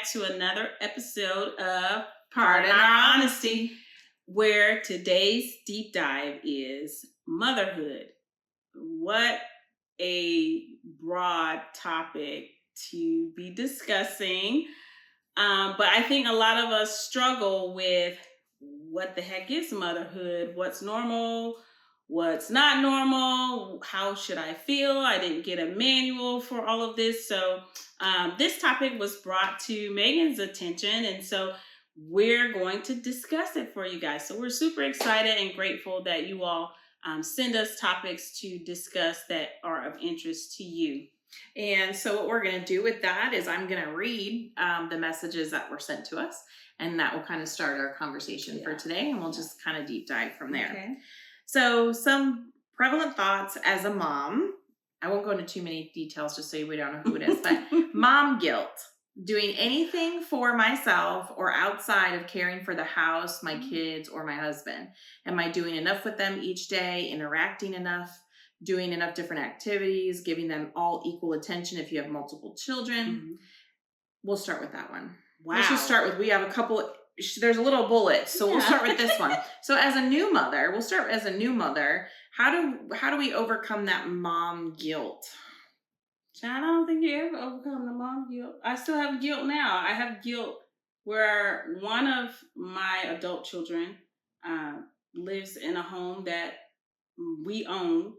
back to another episode of Pardon Our Honesty, where today's deep dive is motherhood. What a broad topic to be discussing. But I think a lot of us struggle with what the heck is motherhood? What's normal? What's not normal? How should I feel? I didn't get a manual for all of this. So this topic was brought to Megan's attention. And so we're going to discuss it for you guys. So we're super excited and grateful that you all send us topics to discuss that are of interest to you. And so what we're going to do with that is I'm going to read the messages that were sent to us, and that will kind of start our conversation for today, and we'll just kind of deep dive from there. Okay. So some prevalent thoughts as a mom. I won't go into too many details just so we don't know who it is, but mom guilt. Doing anything for myself or outside of caring for the house, my kids, or my husband. Am I doing enough with them each day, interacting enough, doing enough different activities, giving them all equal attention if you have multiple children? Mm-hmm. We'll start with that one. Wow. Let's just start with, we have a couple, there's a little bullet, so we'll start with this one. So as a new mother, how do we overcome that mom guilt? I don't think you ever overcome the mom guilt. I still have guilt now. I have guilt where one of my adult children lives in a home that we own,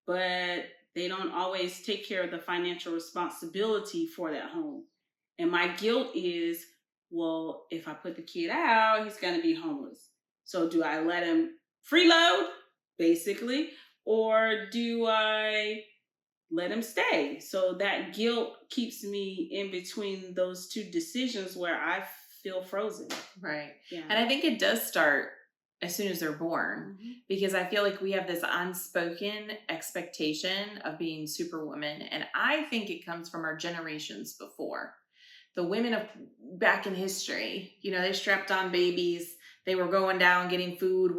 but they don't always take care of the financial responsibility for that home. And my guilt is, well, if I put the kid out, he's going to be homeless. So do I let him freeload, basically, or do I let him stay? So that guilt keeps me in between those two decisions where I feel frozen. Right. Yeah. And I think it does start as soon as they're born, because I feel like we have this unspoken expectation of being superwoman. And I think it comes from our generations before. The women of back in history, they strapped on babies. They were going down, getting food, they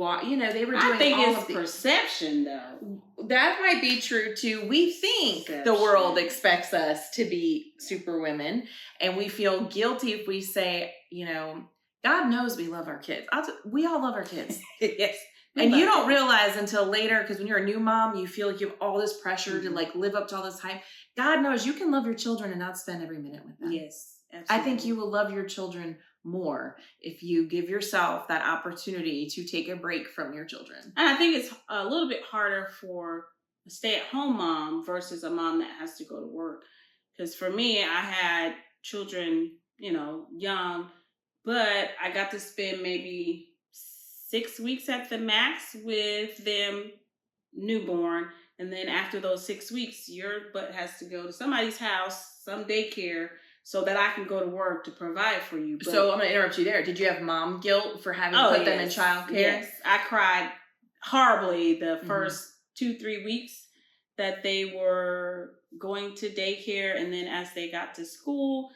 were doing I think all it's of the perception, though. That might be true too. We think the world expects us to be superwomen, and we feel guilty if we say, God knows we love our kids. We all love our kids. Yes. And you don't realize until later, because when you're a new mom, you feel like you have all this pressure to live up to all this hype. God knows you can love your children and not spend every minute with them. Yes. Absolutely. I think you will love your children more if you give yourself that opportunity to take a break from your children. And I think it's a little bit harder for a stay-at-home mom versus a mom that has to go to work. Because for me, I had children, young, but I got to spend maybe 6 weeks at the max with them newborn. And then after those 6 weeks, your butt has to go to somebody's house, some daycare, so that I can go to work to provide for you. But, so I'm going to interrupt you there. Did you have mom guilt for having to put them in childcare? Yes. I cried horribly the first 2-3 weeks that they were going to daycare. And then as they got to school,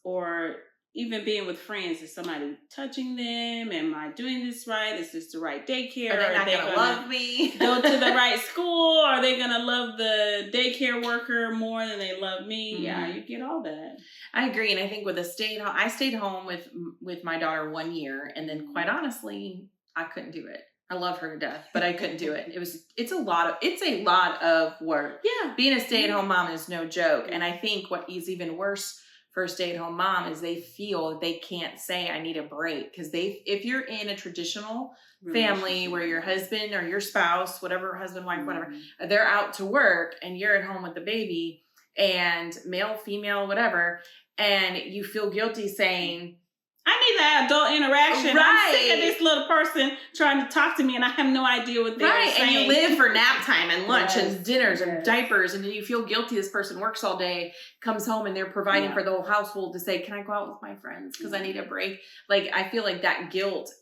or even being with friends, is somebody touching them? Am I doing this right? Is this the right daycare? Are they not going to love me? Go to the right school? Are they going to love the daycare worker more than they love me? Mm-hmm. Yeah, you get all that. I agree. And I think with I stayed home with my daughter 1 year. And then quite honestly, I couldn't do it. I love her to death, but I couldn't do it. It's a lot of work. Yeah. Being a stay-at-home mom is no joke. And I think what is even worse for a stay-at-home mom is they feel that they can't say, I need a break. Because if you're in a traditional family where your husband or your spouse, whatever, husband, wife, whatever, they're out to work and you're at home with the baby, and male, female, whatever, and you feel guilty saying, I need that adult interaction. Right. I'm sick of this little person trying to talk to me and I have no idea what they're saying. And you live for nap time and lunch and dinners and diapers, and then you feel guilty. This person works all day, comes home, and they're providing for the whole household to say, can I go out with my friends because I need a break? I feel like that guilt,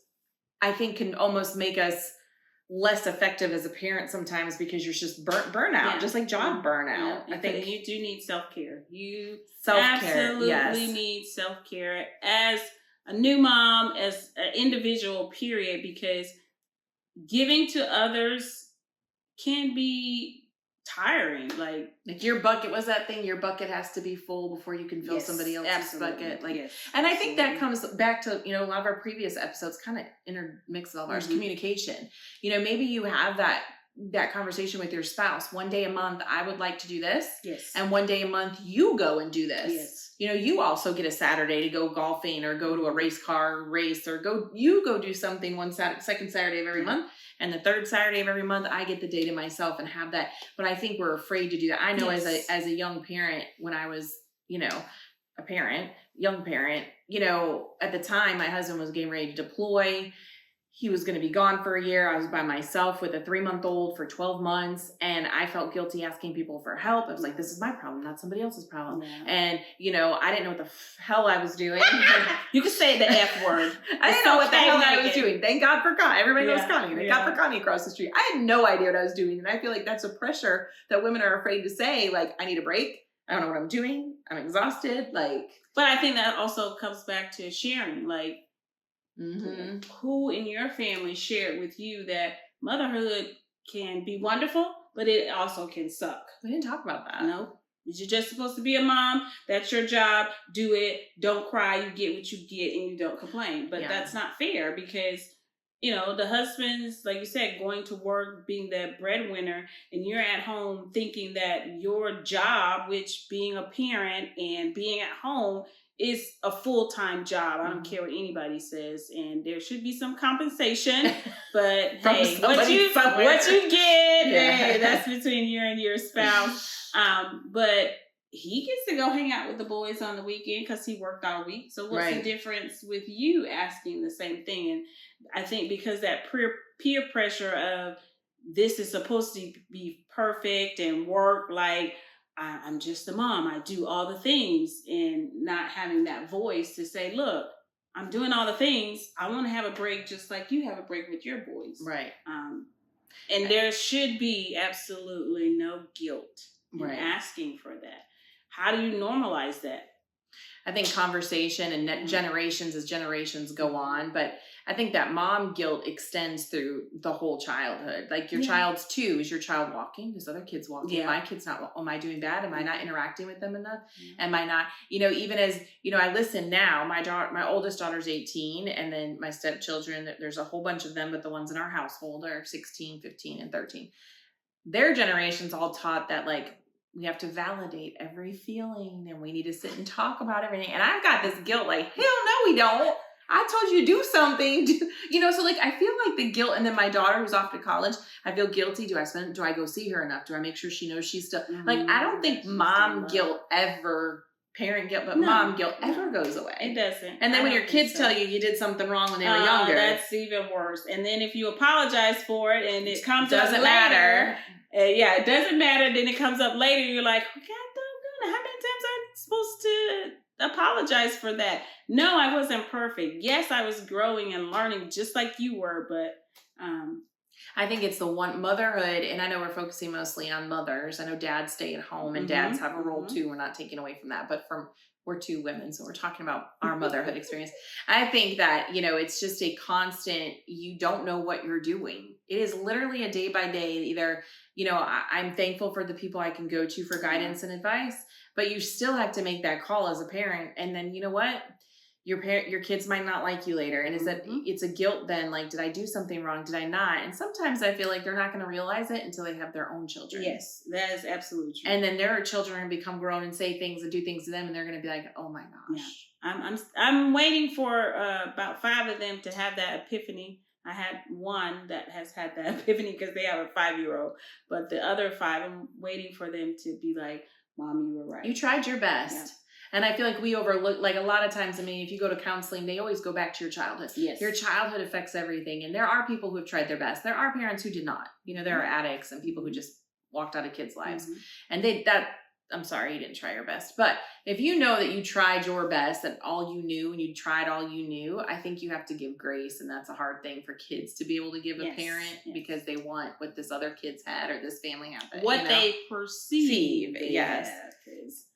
I think, can almost make us less effective as a parent sometimes, because you're just burnout, just like job burnout. I think you do need self-care. You self-care, absolutely need self-care as a new mom, as an individual, period, because giving to others can be tiring. Like your bucket was that thing. Your bucket has to be full before you can fill somebody else's absolutely. bucket. Like, yes, and I absolutely. think that comes back to, a lot of our previous episodes kind of intermix all of ours. Communication. Maybe you have that conversation with your spouse. One day a month, I would like to do this. Yes. And one day a month, you go and do this. Yes. You also get a Saturday to go golfing or go to a race car race or go do something second Saturday of every month. And the third Saturday of every month, I get the day to myself and have that. But I think we're afraid to do that. I know as a young parent, when I was, young parent, at the time my husband was getting ready to deploy. He was going to be gone for a year. I was by myself with a 3-month-old for 12 months. And I felt guilty asking people for help. I was like, this is my problem, not somebody else's problem. Yeah. And, I didn't know what the hell I was doing. You could say the F word. I didn't know what the hell I was doing. Thank God for Connie. Everybody knows Connie. Thank God for Connie across the street. I had no idea what I was doing. And I feel like that's a pressure that women are afraid to say, like, I need a break. I don't know what I'm doing. I'm exhausted. But I think that also comes back to sharing, who in your family shared with you that motherhood can be wonderful, but it also can suck. We didn't talk about that. No. You're just supposed to be a mom. That's your job. Do it. Don't cry. You get what you get and you don't complain. But that's not fair because, the husband's, like you said, going to work, being the breadwinner, and you're at home thinking that your job, which being a parent and being at home, is a full-time job. I don't care what anybody says, and there should be some compensation. But hey, what you get, hey, that's between you and your spouse. But he gets to go hang out with the boys on the weekend because he worked all week. So what's the difference with you asking the same thing? And I think because that peer pressure of this is supposed to be perfect and work like. I'm just a mom. I do all the things and not having that voice to say, look, I'm doing all the things. I want to have a break just like you have a break with your boys. Right. And there should be absolutely no guilt in asking for that. How do you normalize that? I think conversation and generations as generations go on, but I think that mom guilt extends through the whole childhood. Like your child's 2. Is your child walking? Is other kids walking? Yeah. My kid's not. Am I doing bad? Am I not interacting with them enough? Am I not? Even as, I listen now, my oldest daughter's 18 and then my stepchildren, there's a whole bunch of them, but the ones in our household are 16, 15, and 13. Their generation's all taught that we have to validate every feeling and we need to sit and talk about everything. And I've got this guilt hell no, we don't. I told you to do something. So I feel like the guilt. And then my daughter who's off to college, I feel guilty. Do I go see her enough? Do I make sure she knows she's still I don't think mom guilt ever, parent guilt, but mom guilt ever goes away. It doesn't. And then when your kids tell you did something wrong when they were younger. That's even worse. And then if you apologize for it and it comes up later. Matter. It doesn't matter. Then it comes up later. You're like, God, how many times am I supposed to apologize for that? No, I wasn't perfect. Yes, I was growing and learning just like you were, but I think it's the one motherhood, and I know we're focusing mostly on mothers. I know dads stay at home and dads have a role too. We're not taking away from that, but we're 2 women, so we're talking about our motherhood experience. I think that, it's just a constant, you don't know what you're doing. It is literally a day by day, either, I'm thankful for the people I can go to for guidance and advice, but you still have to make that call as a parent. And then, you know what? Your kids might not like you later. And it's a guilt then, did I do something wrong? Did I not? And sometimes I feel like they're not going to realize it until they have their own children. Yes, that is absolutely true. And then their children are going to become grown and say things and do things to them. And they're going to be like, oh my gosh. Yeah. I'm waiting for about 5 of them to have that epiphany. I had one that has had that epiphany because they have a 5-year-old. But the other 5, I'm waiting for them to be like, Mom, you were right. You tried your best. Yeah. And I feel like we overlook, a lot of times, if you go to counseling, they always go back to your childhood. Yes. Your childhood affects everything. And there are people who have tried their best. There are parents who did not. There are addicts and people who just walked out of kids' lives. And I'm sorry, you didn't try your best. But if you know that you tried your best, that all you knew and you tried all you knew, I think you have to give grace. And that's a hard thing for kids to be able to give a parent because they want what this other kid's had or this family had. What they perceive. Yes.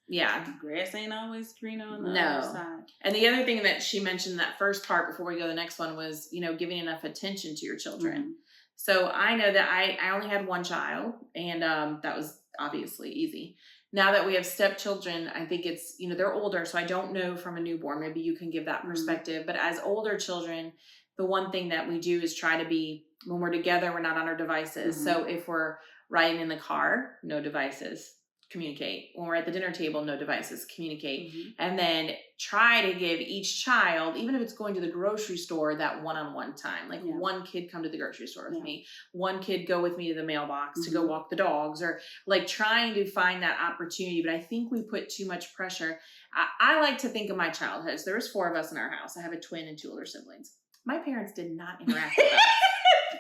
Yeah. Grass ain't always green on the other side. And the other thing that she mentioned, that first part before we go to the next one, was, giving enough attention to your children. So I know that I only had one child, and that was obviously easy. Now that we have stepchildren, I think it's, they're older, so I don't know from a newborn. Maybe you can give that perspective. But as older children, the one thing that we do is try to be, when we're together, we're not on our devices. So if we're riding in the car, no devices, communicate. When we're at the dinner table, no devices, communicate. And then try to give each child, even if it's going to the grocery store, that one-on-one time. Like one kid come to the grocery store with me, one kid go with me to the mailbox to go walk the dogs, or like trying to find that opportunity. But I think we put too much pressure. I like to think of my childhood. So there was 4 of us in our house. I have a twin and 2 older siblings. My parents did not interact with us.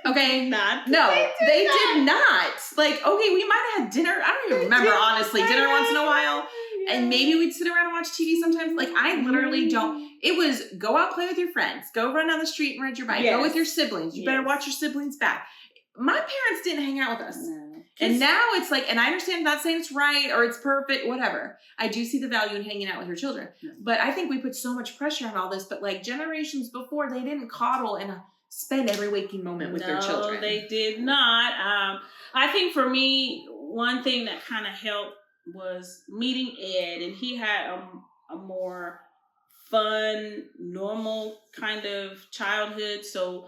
Okay. They did not. Like, okay, we might have had dinner. I don't even remember, honestly, dinner once in a while. And maybe we'd sit around and watch TV sometimes. Like, I literally don't. It was go out, play with your friends. Go run down the street and ride your bike. Go with your siblings. You better watch your siblings back. My parents didn't hang out with us. No. And now it's like, and I understand, not saying it's right or it's perfect, whatever. I do see the value in hanging out with your children. But I think we put so much pressure on all this. But like generations before, they didn't coddle and spend every waking moment with their children. No, they did not. I think for me, one thing that kind of helped was meeting Ed, and he had a more fun, normal kind of childhood. So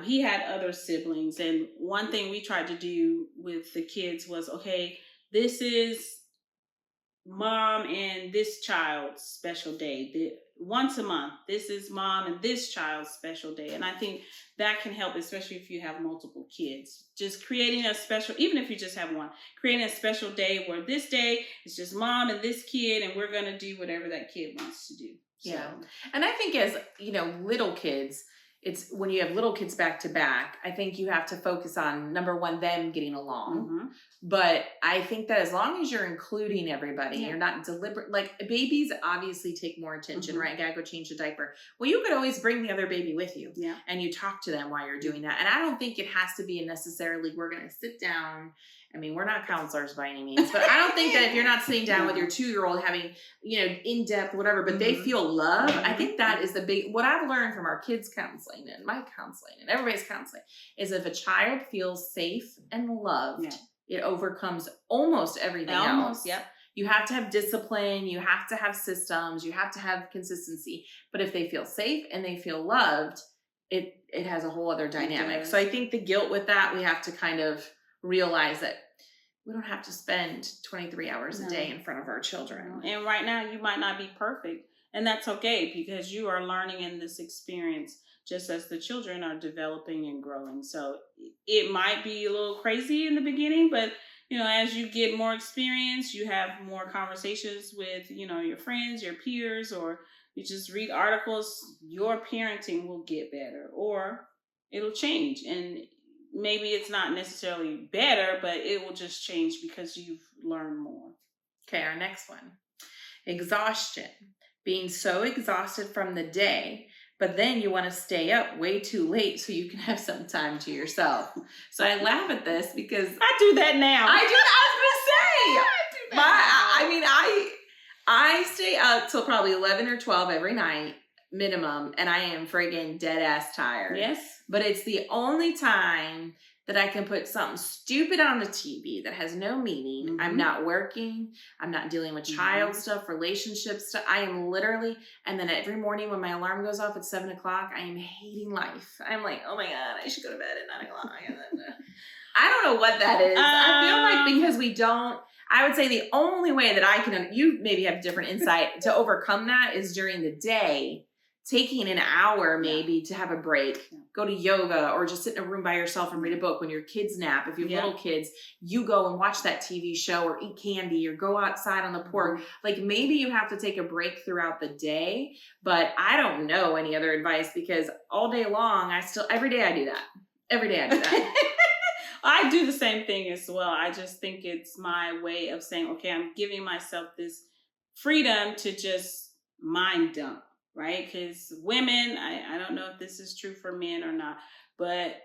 he had other siblings, and one thing we tried to do with the kids was, okay, this is mom and this child's special day. Once a month, this is mom and this child's special day. And I think that can help, especially if you have multiple kids. Just creating a special, even if you just have one, creating a special day where this day is just mom and this kid, and we're going to do whatever that kid wants to do. So. And I think as, little kids, it's when you have little kids back to back, I think you have to focus on, number one, them getting along. But I think that as long as you're including everybody, you're not deliberate. Like babies obviously take more attention, right? Gotta go change the diaper. Well, you could always bring the other baby with you and you talk to them while you're doing that. And I don't think it has to be necessarily, we're going to sit down. I mean, we're not counselors by any means, but I don't think that if you're not sitting down with your 2-year-old having, in-depth, whatever, but they feel love, I think that is the big, what I've learned from our kids' counseling and my counseling and everybody's counseling is if a child feels safe and loved, it overcomes almost everything else. You have to have discipline, you have to have systems, you have to have consistency. But if they feel safe and they feel loved, it has a whole other dynamic. So I think the guilt with that, we have to kind of realize that we don't have to spend 23 hours a day in front of our children. And right now you might not be perfect, and that's okay because you are learning in this experience just as the children are developing and growing. So it might be a little crazy in the beginning, but as you get more experience, you have more conversations with, your friends, your peers, or you just read articles, your parenting will get better or it'll change. And maybe it's not necessarily better, but it will just change because you've learned more. Okay, our next one. Exhaustion. Being so exhausted from the day, but then you want to stay up way too late so you can have some time to yourself. So I laugh at this because I do that now. I was going to say, I stay up till probably 11 or 12 every night minimum, and I am friggin' dead ass tired. Yes. But it's the only time that I can put something stupid on the TV that has no meaning. I'm not working. I'm not dealing with child stuff, relationship stuff. I am literally, and then every morning when my alarm goes off at 7 o'clock, I am hating life. I'm like, oh my God, I should go to bed at 9 o'clock. I don't know what that is. I feel like because we don't, I would say the only way that I can, you maybe have different insight to overcome that is during the day, taking an hour maybe to have a break, go to yoga, or just sit in a room by yourself and read a book. When your kids nap, if you have little kids, you go and watch that TV show or eat candy or go outside on the porch. Like maybe you have to take a break throughout the day, but I don't know any other advice because all day long, every day I do that. Every day I do that. I do the same thing as well. I just think it's my way of saying, okay, I'm giving myself this freedom to just mind dump. Right? Because women, I don't know if this is true for men or not, but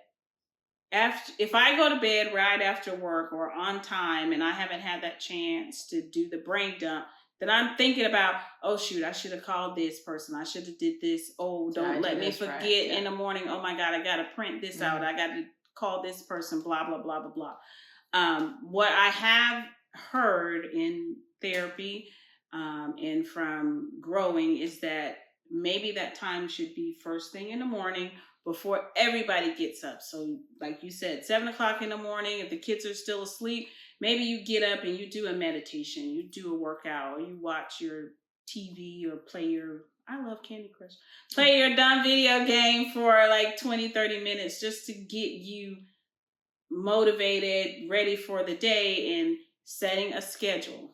if I go to bed right after work or on time and I haven't had that chance to do the brain dump, then I'm thinking about, oh shoot, I should have called this person. I should have did this. Oh, don't let me forget in the morning. Oh my God, I got to print this out. I got to call this person, blah, blah, blah, blah, blah. What I have heard in therapy and from growing is that maybe that time should be first thing in the morning before everybody gets up. So like you said, 7 o'clock in the morning, if the kids are still asleep, maybe you get up and you do a meditation, you do a workout, or you watch your TV or play your, I love Candy Crush, play your dumb video game for like 20, 30 minutes just to get you motivated, ready for the day. And setting a schedule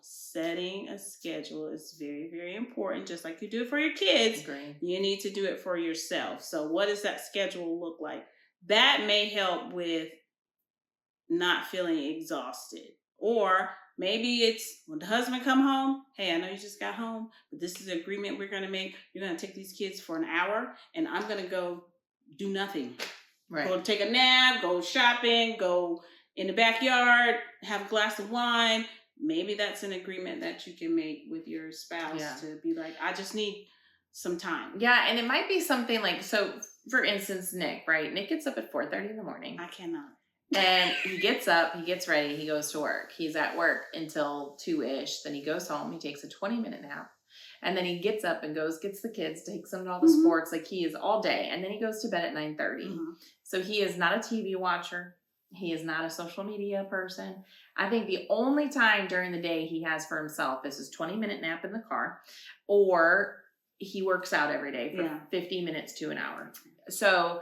is very, very important. Just like you do it for your kids, you need to do it for yourself. So what does that schedule look like? That may help with not feeling exhausted. Or maybe it's when the husband come home, hey, I know you just got home, but this is the agreement we're going to make. You're going to take these kids for an hour and I'm going to go do nothing. Right. Go take a nap, go shopping, go in the backyard, have a glass of wine. Maybe that's an agreement that you can make with your spouse to be like, I just need some time. Yeah, and it might be something like, so for instance, Nick, right? Nick gets up at 4:30 in the morning. I cannot. And he gets up, he gets ready, he goes to work. He's at work until 2-ish. Then he goes home, he takes a 20-minute nap. And then he gets up and goes, gets the kids, takes them to all the sports, like he is all day. And then he goes to bed at 9:30. So he is not a TV watcher. He is not a social media person. I think the only time during the day he has for himself is his 20-minute nap in the car, or he works out every day for 15 minutes to an hour. So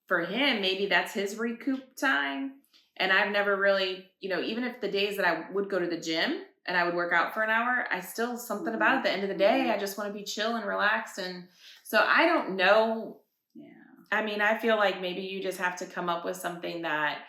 for him, maybe that's his recoup time. And I've never really, even if the days that I would go to the gym and I would work out for an hour, I still, something about it, at the end of the day, I just want to be chill and relaxed. And so I don't know. Yeah. I mean, I feel like maybe you just have to come up with something that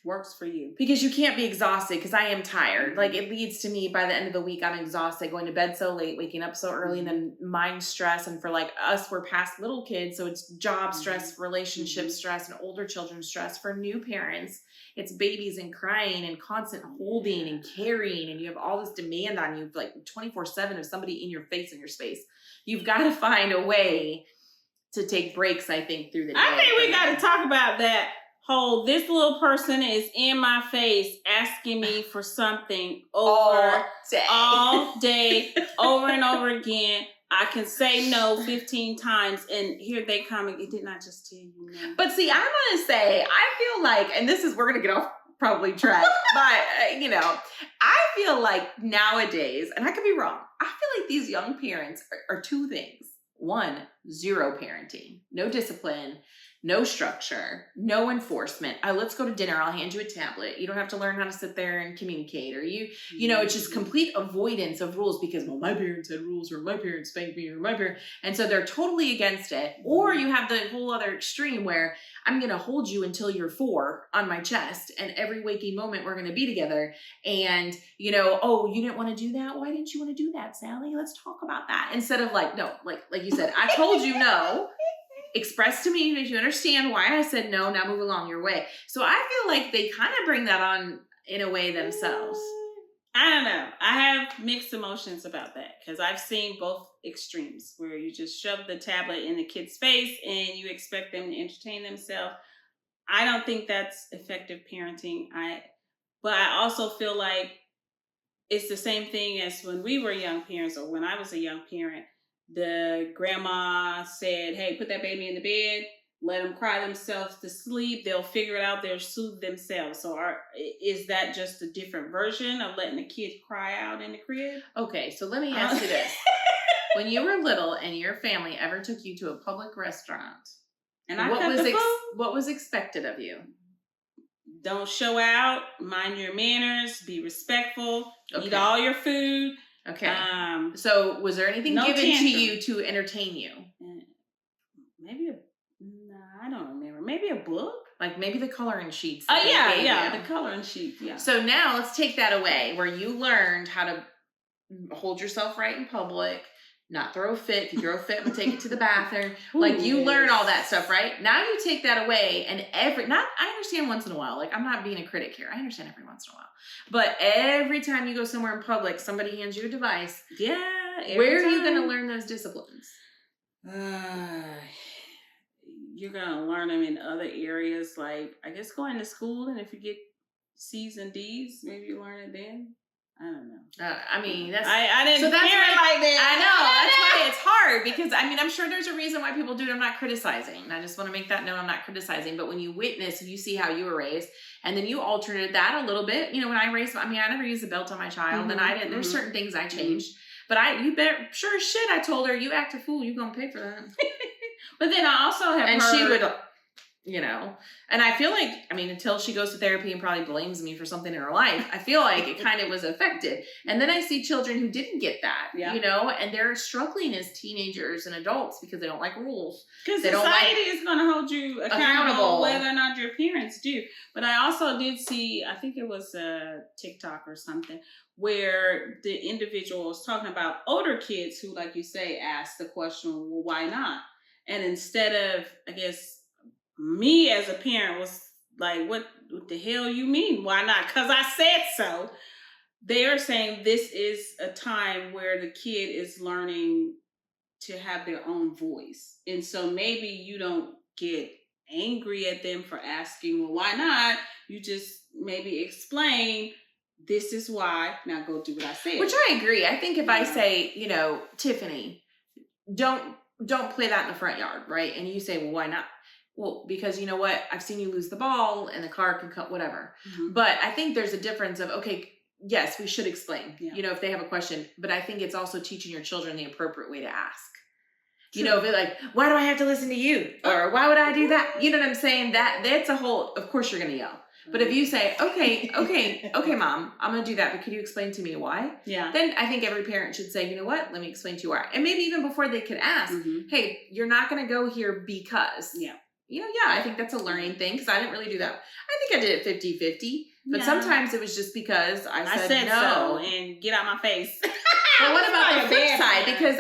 works for you. Because you can't be exhausted, because I am tired. Like, it leads to me, by the end of the week, I'm exhausted, going to bed so late, waking up so early, and then mind stress. And for like us, we're past little kids, so it's job stress, relationship stress, and older children stress. For new parents, it's babies and crying and constant holding and carrying, and you have all this demand on you, like 24/7 of somebody in your face and your space. You've got to find a way to take breaks, I think, through the day. I think we got to talk about that whole, this little person is in my face asking me for something all day, over and over again. I can say no 15 times, and here they come, and didn't I just tell you no? But see, I'm going to say, I feel like, and this is, we're going to get off probably track, but, I feel like nowadays, and I could be wrong, I feel like these young parents are two things. One, zero parenting, no discipline, no structure, no enforcement. Let's go to dinner. I'll hand you a tablet. You don't have to learn how to sit there and communicate. Or it's just complete avoidance of rules because, well, my parents had rules, or my parents spanked me, or my parents. And so they're totally against it. Or you have the whole other extreme where I'm going to hold you until you're 4 on my chest, and every waking moment we're going to be together. And, oh, you didn't want to do that? Why didn't you want to do that, Sally? Let's talk about that. Instead of like, no, like you said, I told you no. Express to me if you understand why I said no, now move along your way. So I feel like they kind of bring that on in a way themselves. I don't know. I have mixed emotions about that, because I've seen both extremes where you just shove the tablet in the kid's face and you expect them to entertain themselves. I don't think that's effective parenting. But I also feel like it's the same thing as when we were young parents, or when I was a young parent. The grandma said, hey, put that baby in the bed, let them cry themselves to sleep. They'll figure it out. They'll soothe themselves. So is that just a different version of letting the kid cry out in the crib? Okay, so let me ask you this. When you were little and your family ever took you to a public restaurant, and what was expected of you? Don't show out, mind your manners, be respectful, eat all your food. Okay. So was there anything given to you to entertain you? I don't remember. Maybe a book? Like maybe the coloring sheets. Oh, yeah, the coloring sheets, yeah. So now let's take that away, where you learned how to hold yourself right in public, not throw a fit. If you throw a fit, we'll take it to the bathroom. You learn all that stuff, right? Now you take that away, and I understand once in a while. Like, I'm not being a critic here. I understand every once in a while. But every time you go somewhere in public, somebody hands you a device. Yeah. Where are you going to learn those disciplines? you're going to learn them in other areas, like, I guess, going to school. And if you get C's and D's, maybe you learn it then. I don't know. I mean, that's I didn't so that's hear it why, like that. I know that's why it's hard, because I mean, I'm sure there's a reason why people do it. I'm not criticizing. I just want to make that known. I'm not criticizing. But when you witness, you see how you were raised, and then you altered that a little bit. When I raised, I never used a belt on my child, and I didn't. There's certain things I changed, but you bet sure as shit I told her, you act a fool, you gonna pay for that. But then I also have and heard, she would. And I feel like, until she goes to therapy and probably blames me for something in her life, I feel like it kind of was affected. And then I see children who didn't get that, and they're struggling as teenagers and adults because they don't like rules. Because society is going to hold you accountable whether or not your parents do. But I also did see, I think it was a TikTok or something, where the individual was talking about older kids who, like you say, asked the question, well, why not? And instead of, I guess, me as a parent was like, what the hell you mean? Why not? Because I said so. They're saying this is a time where the kid is learning to have their own voice. And so maybe you don't get angry at them for asking, well, why not? You just maybe explain, this is why. Now go do what I said. Which I agree. I think if I say, Tiffany, don't play that in the front yard, right? And you say, well, why not? Well, because you know what? I've seen you lose the ball and the car can cut, whatever. Mm-hmm. But I think there's a difference of, okay, yes, we should explain, if they have a question. But I think it's also teaching your children the appropriate way to ask. True. If they're like, why do I have to listen to you? Or why would I do that? You know what I'm saying? That's a whole, of course you're going to yell. But if you say, okay, mom, I'm going to do that, but could you explain to me why? Yeah. Then I think every parent should say, you know what? Let me explain to you why. And maybe even before they could ask, hey, you're not going to go here because. Yeah. I think that's a learning thing, because I didn't really do that. I think I did it 50-50, but sometimes it was just because I said no. So and get out my face. But what about the flip side? Because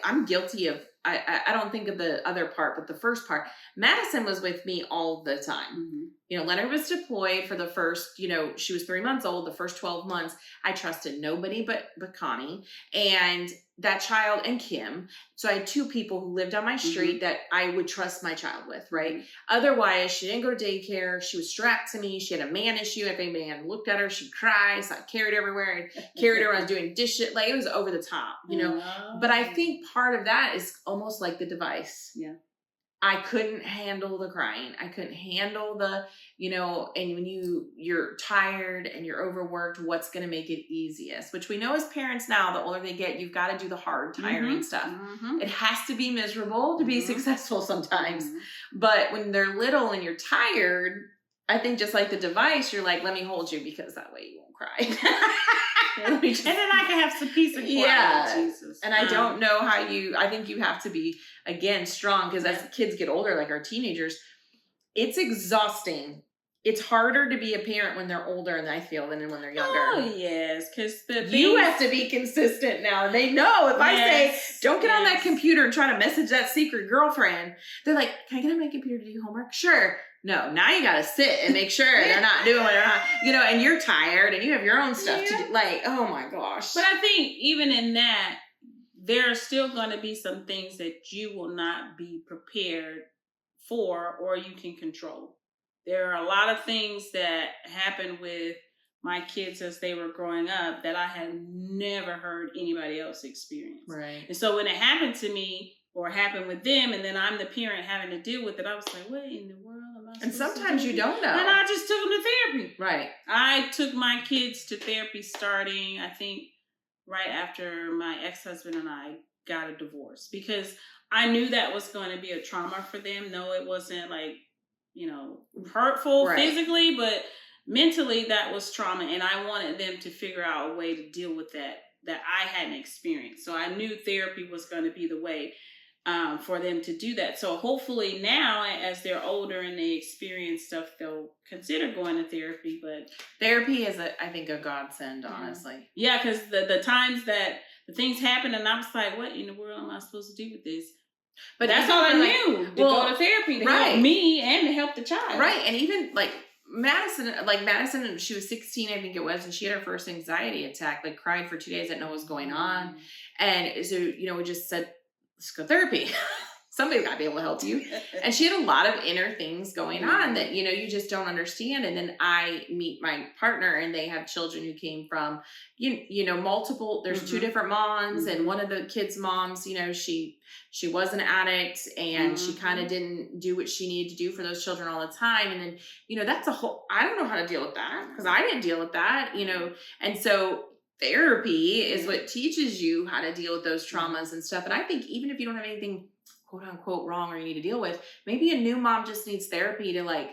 I'm guilty of, I don't think of the other part, but the first part. Madison was with me all the time. Leonard was deployed for the first, she was 3 months old, the first 12 months. I trusted nobody but Connie and that child and Kim. So I had two people who lived on my street that I would trust my child with, right? Otherwise, she didn't go to daycare. She was strapped to me. She had a man issue. If a man looked at her, she'd cry. So I carried her everywhere. I carried her when I was doing dishes. Like, it was over the top, But I think part of that is almost like the device. Yeah. I couldn't handle the crying. I couldn't handle the, and when you're tired and you're overworked, what's going to make it easiest? Which we know as parents now, the older they get, you've got to do the hard, tiring stuff. It has to be miserable to be successful sometimes. But when they're little and you're tired, I think just like the device, you're like, let me hold you because that way you won't cry. And then I can have some peace and quiet. Yeah. Jesus. And I don't know how I think you have to be, again, strong, because as kids get older, like our teenagers, it's exhausting. It's harder to be a parent when they're older, and I feel, than when they're younger. Oh, yes. Because you have to be consistent now. And they know if I say, don't get on that computer and try to message that secret girlfriend, they're like, can I get on my computer to do homework? Sure. No, now you got to sit and make sure they're not doing what they're not, and you're tired and you have your own stuff to do. Like, oh my gosh. But I think even in that, there are still going to be some things that you will not be prepared for or you can control. There are a lot of things that happened with my kids as they were growing up that I had never heard anybody else experience. Right. And so when it happened to me or happened with them, and then I'm the parent having to deal with it, I was like, what in the world am I supposed to do? And sometimes you don't know. And I just took them to therapy. Right. I took my kids to therapy starting, I think, right after my ex-husband and I got a divorce, because I knew that was going to be a trauma for them. No, it wasn't like, hurtful physically, but mentally that was trauma. And I wanted them to figure out a way to deal with that I hadn't experienced. So I knew therapy was going to be the way for them to do that. So hopefully now, as they're older and they experience stuff, they'll consider going to therapy. But therapy is, I think, a godsend, honestly. Yeah, because the times that the things happen and I was like, what in the world am I supposed to do with this? But that's all I knew, to go to therapy to help me and to help the child. Right. And even Madison, she was 16, I think it was, and she had her first anxiety attack, like cried for 2 days, didn't know what was going on. And so, we just said, let's go to therapy. somebody's got to be able to help you. And she had a lot of inner things going on that, you know, you just don't understand. And then I meet my partner and they have children who came from, you know, multiple, there's two different moms, and one of the kids' moms, you know, she was an addict, and she kind of didn't do what she needed to do for those children all the time. And then, you know, that's a whole, I don't know how to deal with that because I didn't deal with that, you know. And so therapy is what teaches you how to deal with those traumas and stuff. And I think even if you don't have anything quote unquote wrong or you need to deal with, maybe a new mom just needs therapy to like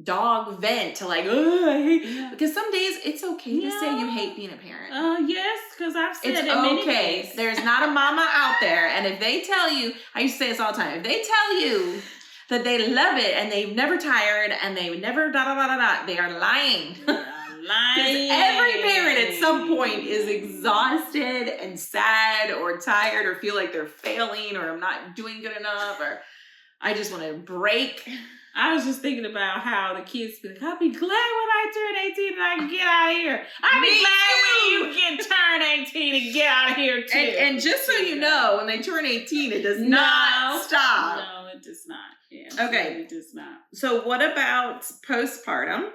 dog vent, to like, oh, I hate, because some days it's okay to say you hate being a parent. Yes, because I've said it's it many okay. days. There's not a mama out there, and if they tell you, I used to say this all the time, if they tell you that they love it and they've never tired and they've never they are lying. Because every parent at some point is exhausted and sad or tired or feel like they're failing or I'm not doing good enough or I just want to break. I was just thinking about how the kids be like, I'll be glad when I turn 18 and I can get out of here. I'll be glad when you turn 18 and get out of here too. And just so you know, when they turn 18, it does not stop. No, it does not. Yeah, okay. It does not. So what about postpartum?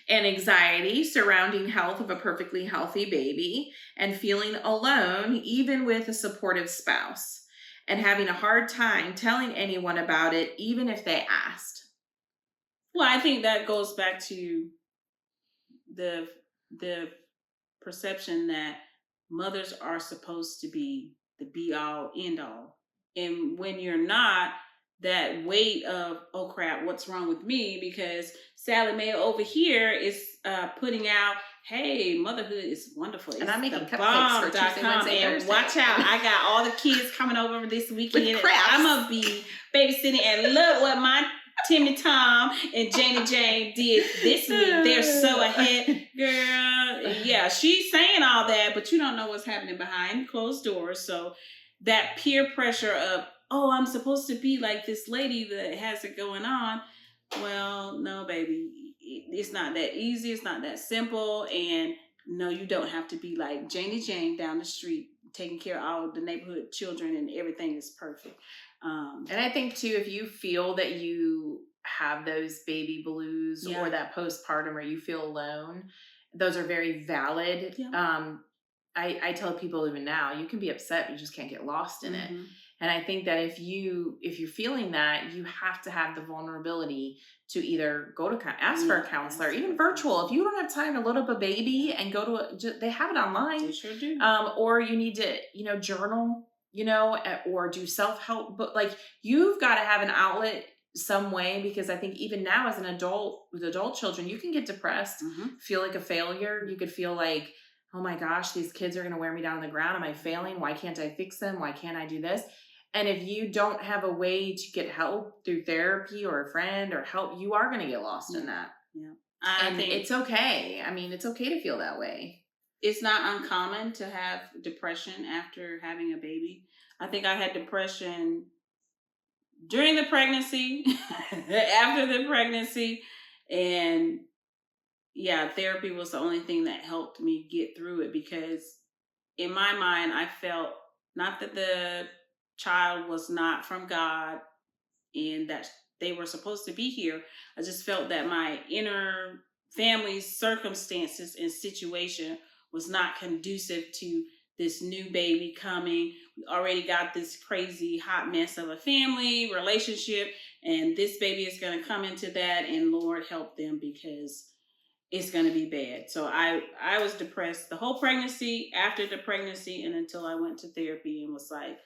And anxiety surrounding health of a perfectly healthy baby and feeling alone even with a supportive spouse and having a hard time telling anyone about it even if they asked. Well, I think that goes back to the perception that mothers are supposed to be the be all end all. And when you're not, that weight of, oh crap, what's wrong with me? Because Sally Mae over here is putting out, hey, motherhood is wonderful. And I'm making cupcakes for Tuesday, Wednesday, and Thursday. watch out, I got all the kids coming over this weekend. With crafts. I'm gonna be babysitting, and look what my Timmy Tom and Janie Jane did this week. They're so ahead, girl. Yeah, she's saying all that, but you don't know what's happening behind closed doors. So that peer pressure of, oh, I'm supposed to be like this lady that has it going on. Well, no, baby. It's not that easy. It's not that simple. And no, you don't have to be like Janie Jane down the street taking care of all the neighborhood children and everything is perfect. And I think, too, if you feel that you have those baby blues or that postpartum or you feel alone, those are very valid. Yeah. I tell people even now, you can be upset, but you just can't get lost in it. And I think that if you're feeling that, you have to have the vulnerability to either go to ask for a counselor, even virtual. If you don't have time to load up a baby and go to they have it online. They sure do. Or you need to, journal, or do self-help. But like, you've got to have an outlet some way, because I think even now as an adult with adult children, you can get depressed, feel like a failure. You could feel like, oh my gosh, these kids are going to wear me down on the ground. Am I failing? Why can't I fix them? Why can't I do this? And if you don't have a way to get help through therapy or a friend or help, you are going to get lost in that. Yeah. And it's okay. I mean, it's okay to feel that way. It's not uncommon to have depression after having a baby. I think I had depression during the pregnancy, after the pregnancy, and therapy was the only thing that helped me get through it, because in my mind, I felt not that the child was not from God and that they were supposed to be here. I just felt that my inner family's circumstances and situation was not conducive to this new baby coming. We already got this crazy hot mess of a family relationship, and this baby is going to come into that, and Lord help them, because it's going to be bad. So I was depressed the whole pregnancy, after the pregnancy, and until I went to therapy and was like,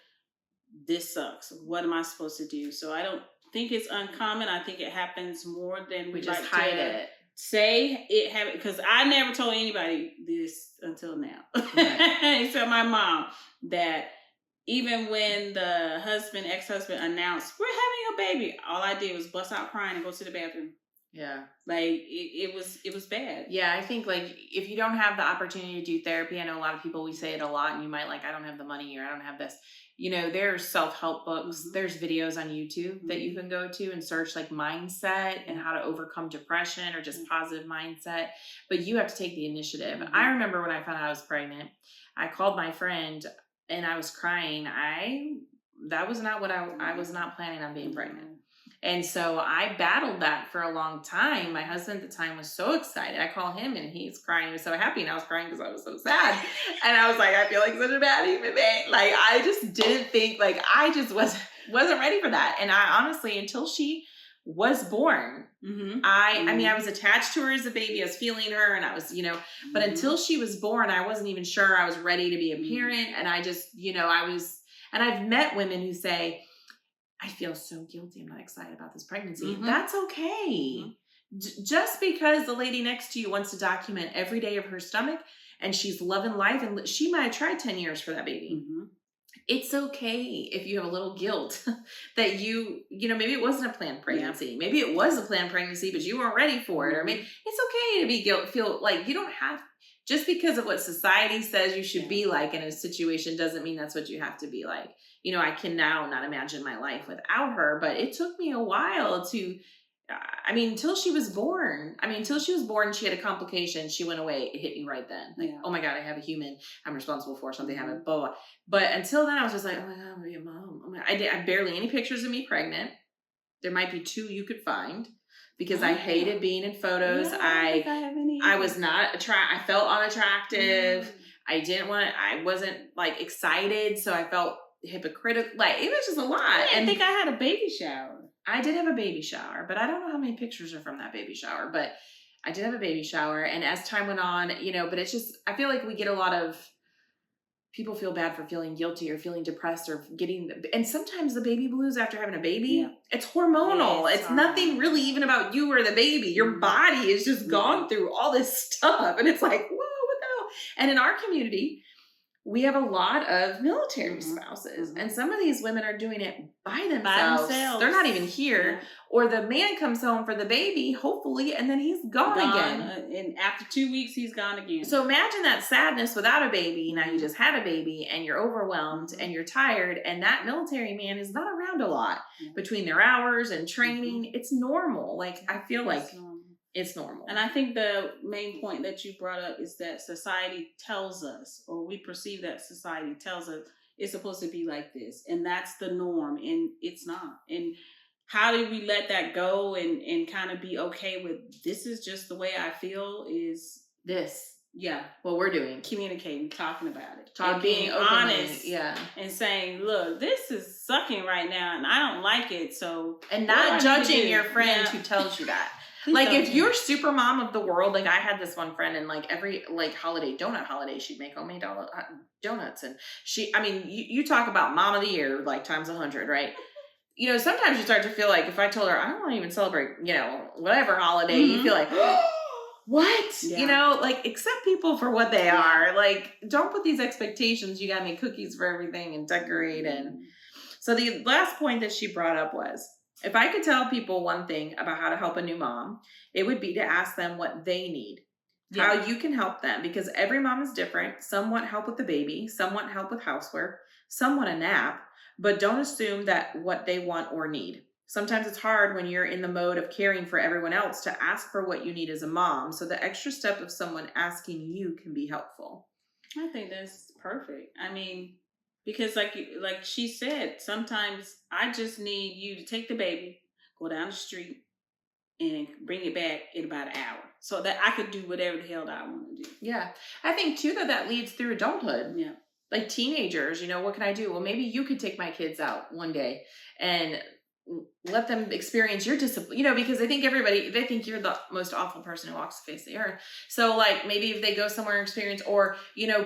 this sucks. What am I supposed to do? So I don't think it's uncommon. I think it happens more than we just like hide to it. Say it happened, because I never told anybody this until now. Right. Except my mom, that even when the ex-husband announced, we're having a baby, all I did was bust out crying and go to the bathroom. Yeah. Like it was bad. Yeah, I think like if you don't have the opportunity to do therapy, I know a lot of people, we say it a lot, and you might like, I don't have the money, or I don't have this. There's self-help books, there's videos on YouTube that you can go to and search like mindset and how to overcome depression or just positive mindset. But you have to take the initiative. I remember when I found out I was pregnant, I called my friend and I was crying. I that was not what I was not planning on being pregnant. And so I battled that for a long time. My husband at the time was so excited. I call him and he's crying. He was so happy, and I was crying because I was so sad. And I was like, I feel like such a bad human being. Like, I just didn't think, like, I just wasn't ready for that. And I honestly, until she was born, I mean, I was attached to her as a baby. I was feeling her, and I was, but until she was born, I wasn't even sure I was ready to be a parent. And I just, and I've met women who say, I feel so guilty. I'm not excited about this pregnancy. That's okay. Just because the lady next to you wants to document every day of her stomach and she's loving life, and she might have tried 10 years for that baby. It's okay if you have a little guilt that maybe it wasn't a planned pregnancy. Yeah. Maybe it was a planned pregnancy, but you weren't ready for it. Or maybe it's okay to be feel like you don't have, just because of what society says you should be like in a situation doesn't mean that's what you have to be like. I can now not imagine my life without her, but it took me a while to, until she was born. She had a complication. She went away. It hit me right then. Like, oh my God, I have a human I'm responsible for, something happened, blah, blah. But until then I was just like, oh my God, I'm gonna be a mom. I barely any pictures of me pregnant. There might be 2 you could find, because I hated being in photos. I was not I felt unattractive. I wasn't like excited. So I felt hypocritical. Like, it was just a lot. I think I had a baby shower. I did have a baby shower, but I don't know how many pictures are from that baby shower, but I did have a baby shower. And as time went on, but it's just, I feel like we get a lot of people feel bad for feeling guilty or feeling depressed or and sometimes the baby blues after having a baby, it's hormonal. It's nothing really even about you or the baby. Your body is just gone through all this stuff. And it's like, whoa, what the hell? And in our community, we have a lot of military spouses, and some of these women are doing it by themselves. They're not even here. Or the man comes home for the baby, hopefully, and then he's gone again. And after 2 weeks, he's gone again. So imagine that sadness without a baby. Now you just had a baby, and you're overwhelmed, and you're tired, and that military man is not around a lot between their hours and training. It's normal. Like, I feel like it's normal. And I think the main point that you brought up is that society tells us, or we perceive that society tells us, it's supposed to be like this. And that's the norm. And it's not. And how do we let that go and kind of be okay with, this is just the way I feel, is this. Yeah. What we're doing. Communicating, talking about it. And being honest. And saying, look, this is sucking right now and I don't like it. So. And not judging your friend who tells you that. Like, if you're super mom of the world, like I had this one friend, and like every donut holiday, she'd make homemade donuts. And you talk about mom of the year, like times 100, right? Sometimes you start to feel like, if I told her, I don't want to even celebrate, whatever holiday, you feel like, what? Yeah. Like, accept people for what they are. Like, don't put these expectations. You got to make cookies for everything and decorate. And so the last point that she brought up was, if I could tell people one thing about how to help a new mom, it would be to ask them what they need, how you can help them, because every mom is different. Some want help with the baby, some want help with housework, some want a nap, but don't assume that what they want or need. Sometimes it's hard when you're in the mode of caring for everyone else to ask for what you need as a mom. So the extra step of someone asking you can be helpful. I think that's perfect. Because like she said, sometimes I just need you to take the baby, go down the street, and bring it back in about an hour, so that I could do whatever the hell that I want to do. Yeah. I think too that leads through adulthood. Yeah. Like teenagers, what can I do? Well, maybe you could take my kids out one day and let them experience your discipline, because they think you're the most awful person who walks the face of the earth. So like, maybe if they go somewhere and experience, or,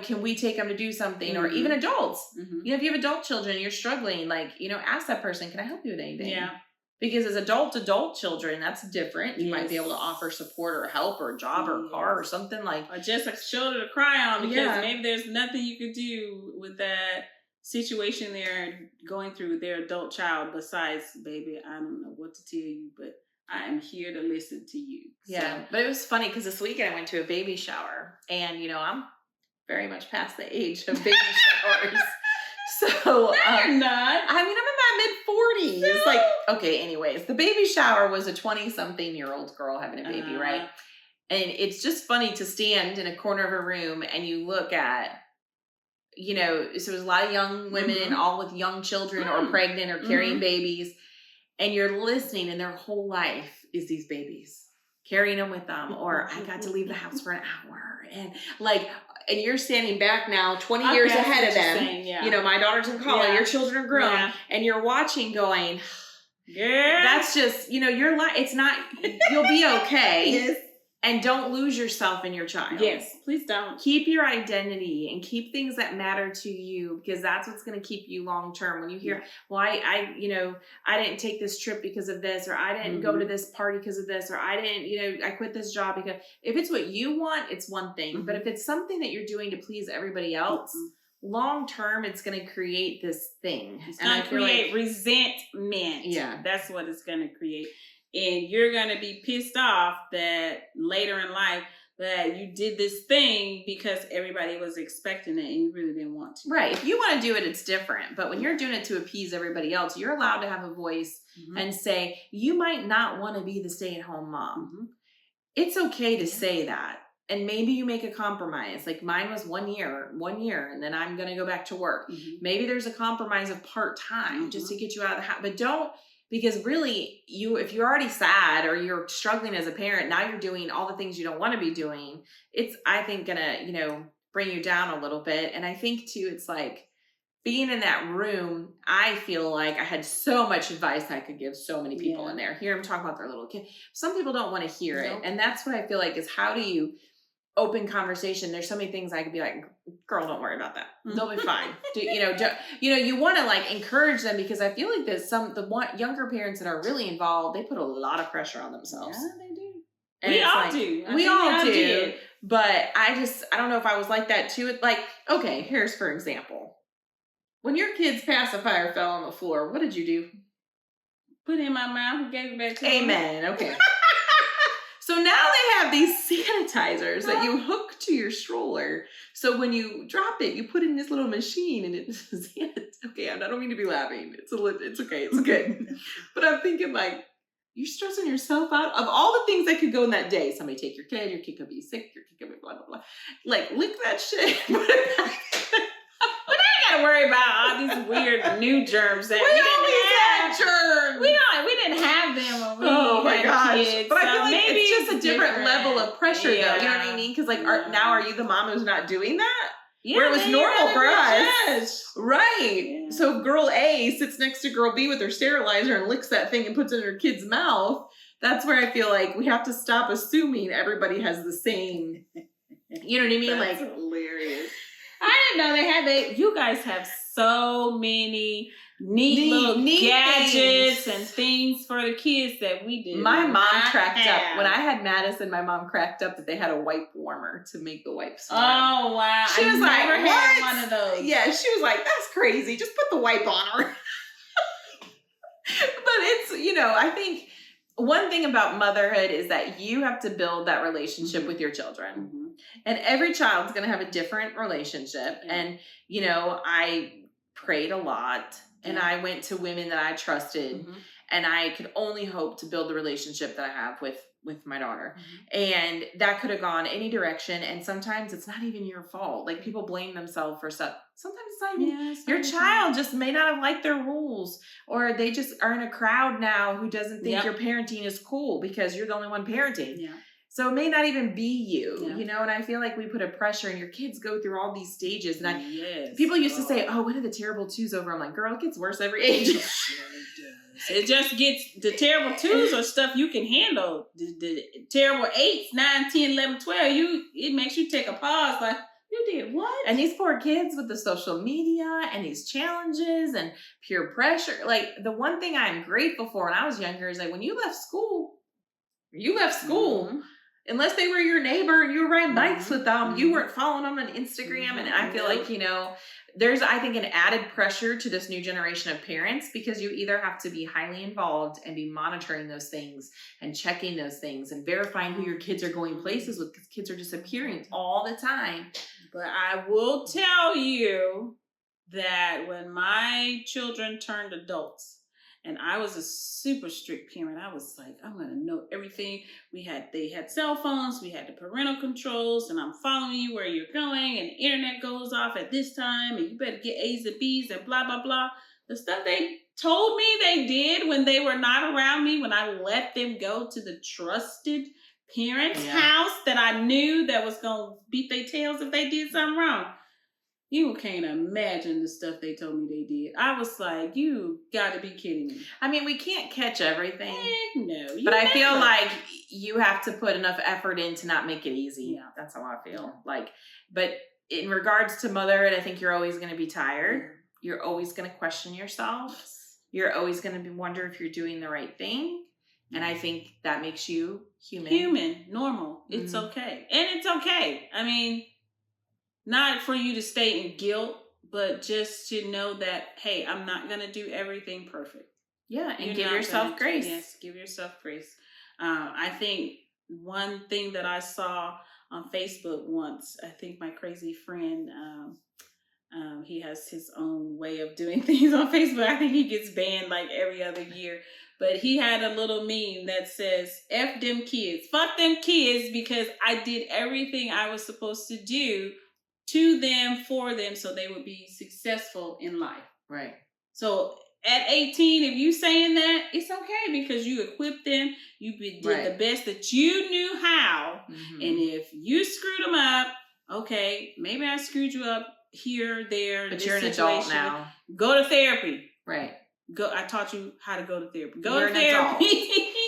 can we take them to do something? Or even adults, if you have adult children, you're struggling, like, ask that person, can I help you with anything? Yeah. Because as adult children, that's different. You might be able to offer support or help or a job or a car or something like. Or just a shoulder to cry on, because maybe there's nothing you could do with that situation they're going through with their adult child besides, baby, I don't know what to tell you, but I am here to listen to you. Yeah. So. But it was funny because this weekend I went to a baby shower, and I'm very much past the age of baby showers. So no, you're not. I'm in my mid-40s. No. Like, okay, anyways, the baby shower was a 20-something-year-old girl having a baby, right? And it's just funny to stand in a corner of a room and you look at you know, so there's a lot of young women, all with young children or pregnant or carrying babies, and you're listening, and their whole life is these babies, carrying them with them, or I got to leave the house for an hour, and like, and you're standing back now 20 years ahead of them. You know, my daughter's in college, your children are grown, and you're watching going, that's just, you know, your life, it's not, you'll be okay. And don't lose yourself in your child. Yes, please don't. Keep your identity and keep things that matter to you, because that's what's going to keep you long term. When you hear, well, I, you know, I didn't take this trip because of this, or I didn't go to this party because of this, or I didn't, you know, I quit this job because, if it's what you want, it's one thing. But if it's something that you're doing to please everybody else, long term, it's going to create this thing. It's going to create resentment. Yeah. That's what it's going to create. And you're going to be pissed off that later in life that you did this thing because everybody was expecting it and you really didn't want to. Right. If you want to do it, it's different. But when you're doing it to appease everybody else, you're allowed to have a voice and say, you might not want to be the stay-at-home mom. It's okay to say that. And maybe you make a compromise. Like mine was 1 year, and then I'm going to go back to work. Maybe there's a compromise of part-time just to get you out of the house. But don't, because really, if you're already sad or you're struggling as a parent, now you're doing all the things you don't want to be doing. It's, I think, gonna, you know, bring you down a little bit. And I think too, it's like being in that room, I feel like I had so much advice I could give so many people in there. Hear them talk about their little kid. Some people don't want to hear it. And that's what I feel like is, how do you open conversation? There's so many things I could be like, girl, don't worry about that. They'll be fine. You want to like encourage them, because I feel like there's younger parents that are really involved, they put a lot of pressure on themselves. Yeah, they do. And we all do. We all do. But I don't know if I was like that too. Like, okay, here's for example. When your kid's pacifier fell on the floor, what did you do? Put it in my mouth and gave it back to him. Amen. Okay. So now they have these sanitizers that you hook to your stroller. So when you drop it, you put it in this little machine and it's okay. I don't mean to be laughing. It's okay. It's good. But I'm thinking like, you're stressing yourself out. Of all the things that could go in that day, somebody take your kid could be sick, your kid could be blah, blah, blah. Like, lick that shit. But I gotta worry about all these weird new germs that we always had germs. We didn't have them when we had kids. But so I feel like maybe it's just a different level of pressure, though. You know what I mean? Because like, now are you the mom who's not doing that? Yeah, where it was normal for us. Right. Yeah. So girl A sits next to girl B with her sterilizer and licks that thing and puts it in her kid's mouth. That's where I feel like we have to stop assuming everybody has the same. You know what I mean? That's like hilarious. I didn't know they had that. You guys have so many neat little gadgets and things for the kids that we did. My mom cracked up. When I had Madison, my mom cracked up that they had a wipe warmer to make the wipes warm. Oh, wow. She was like, never had one of those. Yeah, she was like, that's crazy. Just put the wipe on her. But it's, I think one thing about motherhood is that you have to build that relationship with your children. And every child's going to have a different relationship. And, I prayed a lot and I went to women that I trusted and I could only hope to build the relationship that I have with my daughter. And that could have gone any direction. And sometimes it's not even your fault. Like people blame themselves for stuff. Sometimes it's not even your child just may not have liked their rules, or they just are in a crowd now who doesn't think your parenting is cool because you're the only one parenting. So it may not even be you, and I feel like we put a pressure and your kids go through all these stages. And people used to say, oh, when are the terrible twos over? I'm like, girl, it gets worse every age. It just gets, the terrible twos are stuff you can handle. The terrible 8s, 9, 10, 11, 12, it makes you take a pause like, you did what? And these poor kids with the social media and these challenges and peer pressure. Like the one thing I'm grateful for when I was younger is like when you left school, unless they were your neighbor and you were riding bikes with them, you weren't following them on Instagram. And I feel like, there's, I think, an added pressure to this new generation of parents because you either have to be highly involved and be monitoring those things and checking those things and verifying who your kids are going places with, because kids are disappearing all the time. But I will tell you that when my children turned adults And I was a super strict parent. I was like, I'm gonna know everything. They had cell phones, we had the parental controls, and I'm following you where you're going, and the internet goes off at this time, and you better get A's and B's and blah blah blah. The stuff they told me they did when they were not around me, when I let them go to the trusted parents' house that I knew that was gonna beat their tails if they did something wrong. You can't imagine the stuff they told me they did. I was like, you got to be kidding me. I mean, we can't catch everything. No. But I feel like you have to put enough effort in to not make it easy. Yeah. That's how I feel. But in regards to motherhood, I think you're always going to be tired. You're always going to question yourself. Yes. You're always going to wonder if you're doing the right thing. And I think that makes you human. Human, normal. It's okay. And it's okay. I mean, not for you to stay in guilt, but just to know that, hey, I'm not going to do everything perfect. Yeah, and give yourself grace. Yes, give yourself grace. I think one thing that I saw on Facebook once, I think my crazy friend, he has his own way of doing things on Facebook. I think he gets banned like every other year. But he had a little meme that says, F them kids. Fuck them kids, because I did everything I was supposed to do to them, for them, so they would be successful in life. Right. So at 18, if you saying that, it's okay, because you equipped them. You did the best that you knew how. Mm-hmm. And if you screwed them up, okay, maybe I screwed you up here, there. But you're an adult now. Go to therapy. Right. I taught you how to go to therapy. You're to therapy.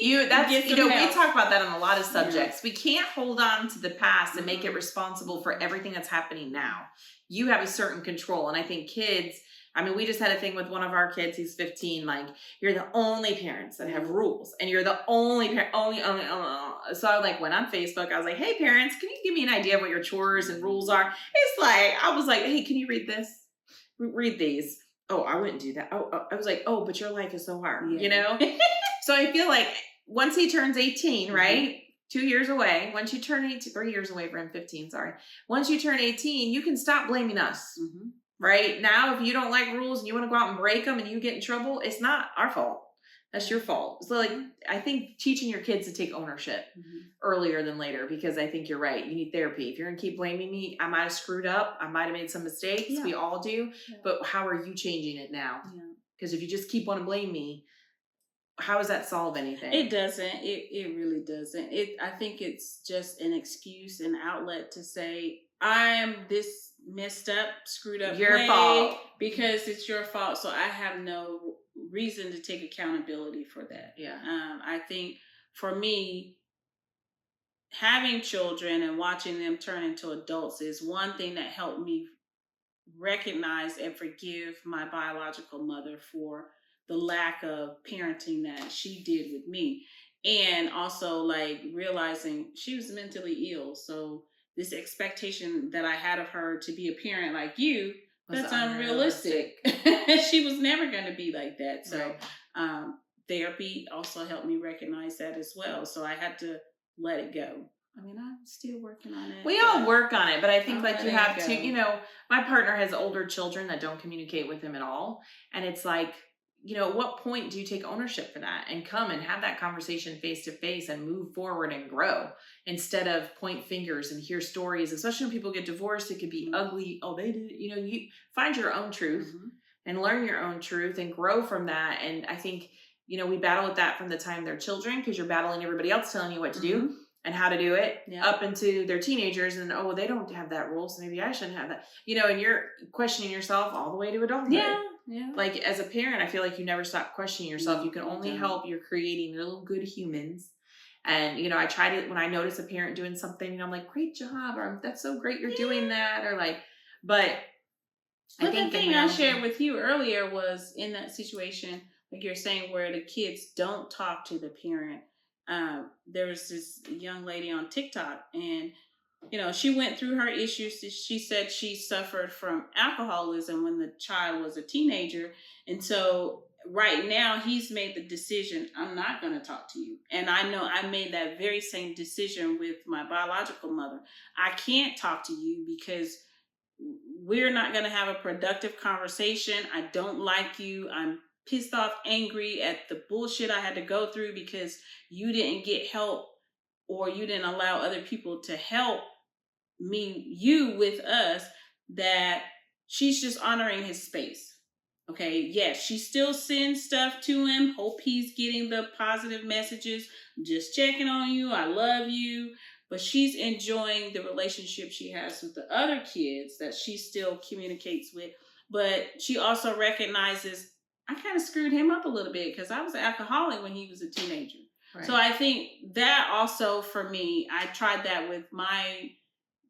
We talk about that on a lot of subjects. Yeah. We can't hold on to the past and make it responsible for everything that's happening now. You have a certain control. And I think kids, we just had a thing with one of our kids, he's 15, like, you're the only parents that have rules, and you're the only parent, only. So I went on Facebook, I was like, hey parents, can you give me an idea of what your chores and rules are? It's like, I was like, hey, can you read this? Read these. Oh, I wouldn't do that. Oh, I was like, oh, but your life is so hard, you know? So I feel like once he turns 18, right? 2 years away. Once you turn 18, 3 years away for him, 15, sorry. Once you turn 18, you can stop blaming us, right? Now, if you don't like rules and you want to go out and break them and you get in trouble, it's not our fault. That's your fault. So I think teaching your kids to take ownership earlier than later, because I think you're right. You need therapy. If you're going to keep blaming me, I might have screwed up. I might have made some mistakes. Yeah. We all do. Yeah. But how are you changing it now? Because if you just keep wanting to blame me, how does that solve anything? It doesn't. It really doesn't. I think it's just an excuse, an outlet to say, I am this messed up, screwed up. Your fault. Because it's your fault. So I have no reason to take accountability for that. Yeah. I think for me, having children and watching them turn into adults is one thing that helped me recognize and forgive my biological mother for the lack of parenting that she did with me. And also realizing she was mentally ill. So this expectation that I had of her to be a parent like you, that's unrealistic. She was never going to be like that. So therapy also helped me recognize that as well. So I had to let it go. I'm still working on it. We all work on it, but I think you have to, my partner has older children that don't communicate with him at all. And it's like, at what point do you take ownership for that and come and have that conversation face to face and move forward and grow, instead of point fingers and hear stories, especially when people get divorced, it could be ugly. Oh, they did, you find your own truth and learn your own truth and grow from that. And I think, we battle with that from the time they're children, because you're battling everybody else telling you what to do and how to do it up into their teenagers. And, they don't have that rule, so maybe I shouldn't have that, and you're questioning yourself all the way to adulthood. Yeah. As a parent, I feel like you never stop questioning yourself. You can only help. You're creating little good humans. And, I try to, when I notice a parent doing something, I'm like, great job, or that's so great you're doing that, or but I think the thing I shared with you earlier was in that situation, like you're saying, where the kids don't talk to the parent. There was this young lady on TikTok, and she went through her issues. She said she suffered from alcoholism when the child was a teenager. And so right now he's made the decision, I'm not going to talk to you. And I know I made that very same decision with my biological mother. I can't talk to you because we're not going to have a productive conversation. I don't like you. I'm pissed off, angry at the bullshit I had to go through because you didn't get help or you didn't allow other people to help you with us, that she's just honoring his space. Okay, yes, she still sends stuff to him. Hope he's getting the positive messages. Just checking on you. I love you. But she's enjoying the relationship she has with the other kids that she still communicates with. But she also recognizes, I kind of screwed him up a little bit because I was an alcoholic when he was a teenager. Right. So I think that also for me, I tried that with my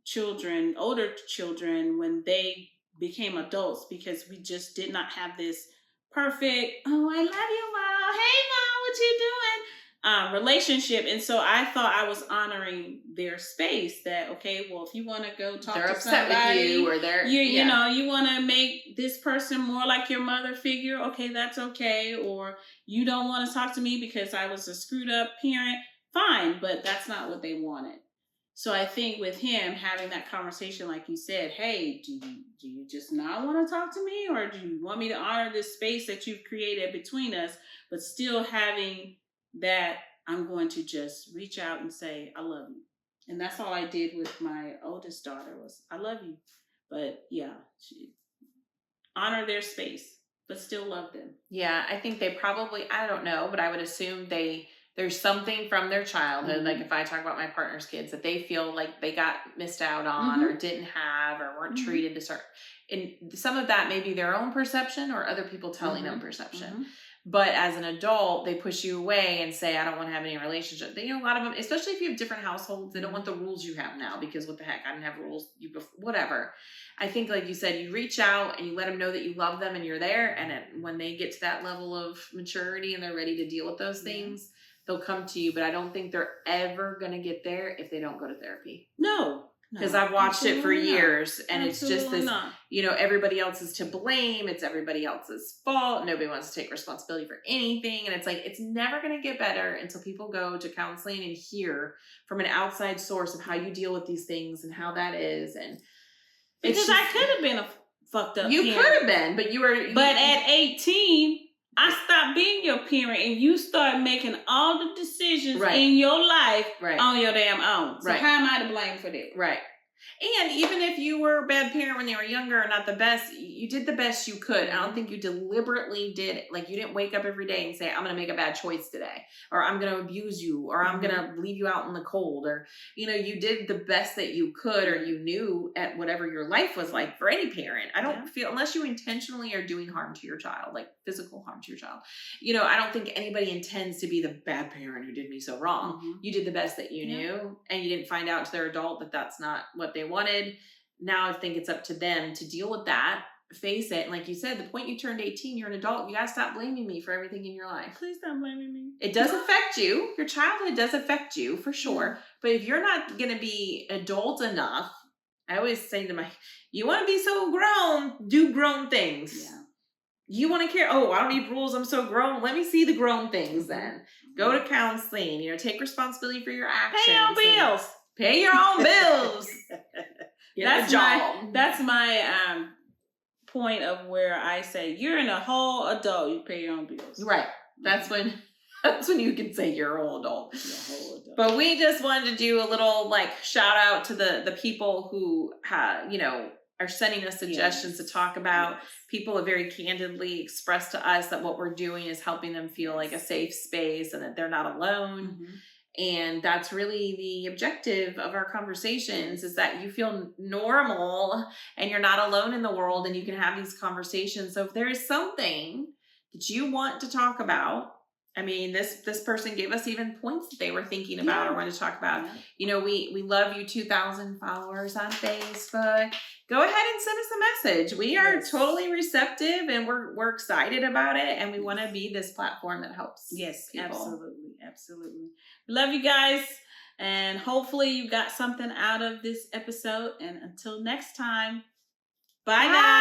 children, older children, when they became adults, because we just did not have this perfect, oh, I love you, Mom. Hey, Mom, what you doing? Relationship. And so I thought I was honoring their space, that, okay, well, if you want to go talk they're to upset somebody, with you, or they're, you know, you want to make this person more like your mother figure, okay, that's okay. Or you don't want to talk to me because I was a screwed up parent, fine, but that's not what they wanted. So I think with him having that conversation, like you said, hey, do you just not want to talk to me? Or do you want me to honor this space that you've created between us, but still having that I'm going to just reach out and say, I love you. And that's all I did with my oldest daughter was, I love you. But yeah, honor their space, but still love them. Yeah, I think they probably, I don't know, but I would assume there's something from their childhood, mm-hmm. like if I talk about my partner's kids, that they feel like they got missed out on, mm-hmm. or didn't have, or weren't mm-hmm. treated to start. And some of that may be their own perception or other people telling mm-hmm. them perception. Mm-hmm. But as an adult, they push you away and say, I don't want to have any relationship. They, a lot of them, especially if you have different households, they don't want the rules you have now, because what the heck, I didn't have rules, whatever. I think, like you said, you reach out and you let them know that you love them and you're there. And when they get to that level of maturity and they're ready to deal with those things, they'll come to you. But I don't think they're ever going to get there if they don't go to therapy. No. Because I've watched it for years, and absolutely, it's just this, everybody else is to blame. It's everybody else's fault. Nobody wants to take responsibility for anything. And it's like, it's never going to get better until people go to counseling and hear from an outside source of how you deal with these things and how that is. And because I could have been a fucked up parent. You could have been, but you were. But at 18, I stopped being your parent, and you start making all the decisions in your life on your damn own. So how am I to blame for that? Right. And even if you were a bad parent when they were younger or not the best, you did the best you could. I don't think you deliberately did it. Like, you didn't wake up every day and say, I'm going to make a bad choice today, or I'm going to abuse you, or I'm going to leave you out in the cold, or, you did the best that you could, or you knew at whatever your life was like for any parent. I don't feel, unless you intentionally are doing harm to your child, like physical harm to your child, I don't think anybody intends to be the bad parent who did me so wrong. Mm-hmm. You did the best that you knew, and you didn't find out to their adult that that's not what they wanted. Now I think it's up to them to deal with that, face it. And like you said, the point you turned 18, you're an adult. You got to stop blaming me for everything in your life. Please stop blaming me. It does affect you. Your childhood does affect you for sure. But if you're not going to be adult enough, I always say to you want to be so grown, do grown things. Yeah. You want to care. Oh, I don't need rules. I'm so grown. Let me see the grown things then. Go to counseling, take responsibility for your actions. Pay your bills. Pay your own bills. That's my point of where I say you're in a whole adult. You pay your own bills. Right. That's when you can say you're a whole adult. You're a whole adult. But we just wanted to do a little shout out to the people who are sending us suggestions to talk about. Yes. People have very candidly expressed to us that what we're doing is helping them feel like a safe space and that they're not alone. Mm-hmm. And that's really the objective of our conversations, is that you feel normal and you're not alone in the world, and you can have these conversations. So if there is something that you want to talk about, I mean, this person gave us even points that they were thinking about or wanted to talk about. Yeah. We love you, 2,000 followers on Facebook. Go ahead and send us a message. We are totally receptive, and we're excited about it, and we want to be this platform that helps. Yes, people. Absolutely. Love you guys, and hopefully you got something out of this episode. And until next time, bye now.